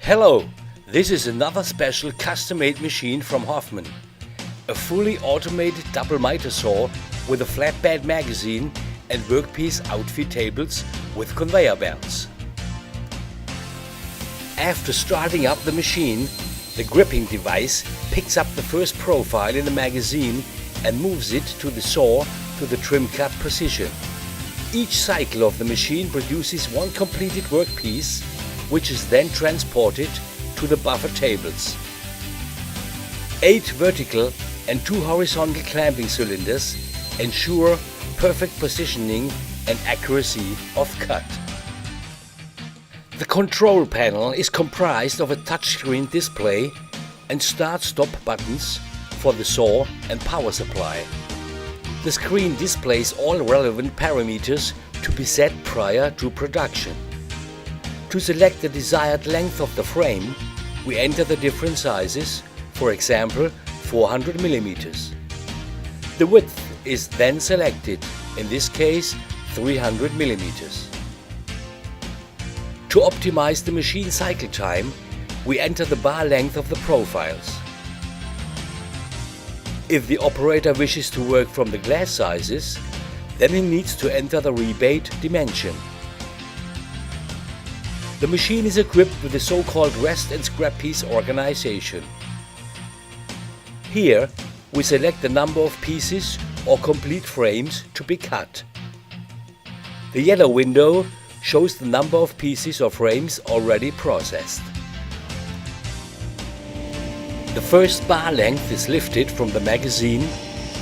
Hello, this is another special custom-made machine from Hoffmann. A fully automated double Mitre saw with a flatbed magazine and workpiece outfeed tables with conveyor belts. After starting up the machine, the gripping device picks up the first profile in the magazine and moves it to the saw to the trim cut position. Each cycle of the machine produces one completed workpiece, which is then transported to the buffer tables. 8 vertical and 2 horizontal clamping cylinders ensure perfect positioning and accuracy of cut. The control panel is comprised of a touchscreen display and start-stop buttons for the saw and power supply. The screen displays all relevant parameters to be set prior to production. To select the desired length of the frame, we enter the different sizes, for example 400 mm. The width is then selected, in this case 300 mm. To optimize the machine cycle time, we enter the bar length of the profiles. If the operator wishes to work from the glass sizes, then he needs to enter the rebate dimension. The machine is equipped with the so-called rest and scrap piece organization. Here, we select the number of pieces or complete frames to be cut. The yellow window shows the number of pieces or frames already processed. The first bar length is lifted from the magazine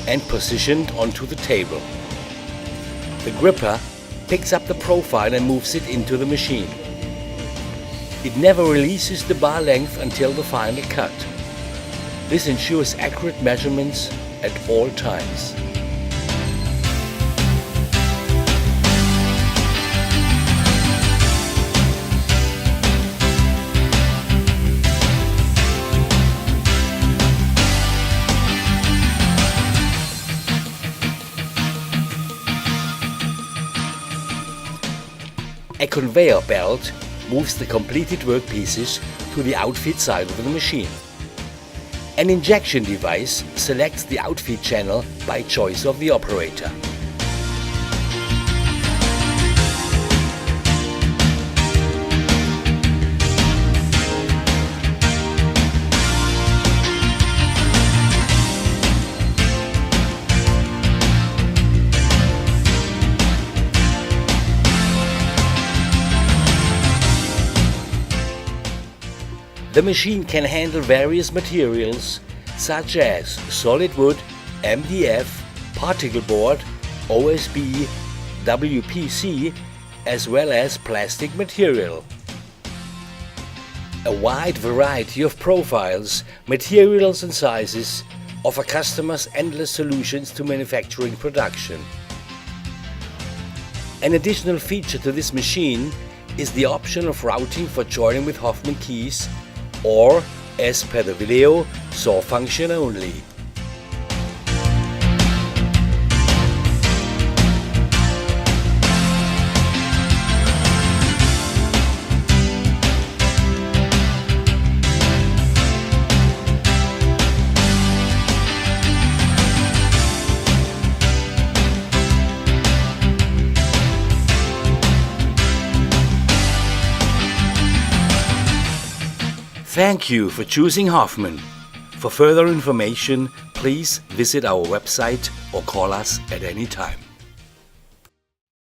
and positioned onto the table. The gripper picks up the profile and moves it into the machine. It never releases the bar length until the final cut. This ensures accurate measurements at all times. A conveyor belt moves the completed workpieces to the outfeed side of the machine. An injection device selects the outfeed channel by choice of the operator. The machine can handle various materials such as solid wood, MDF, particle board, OSB, WPC, as well as plastic material. A wide variety of profiles, materials and sizes offer customers endless solutions to manufacturing production. An additional feature to this machine is the option of routing for joining with Hoffmann-keys, or, as per the video, saw function only. Thank you for choosing Hoffmann. For further information, please visit our website or call us at any time.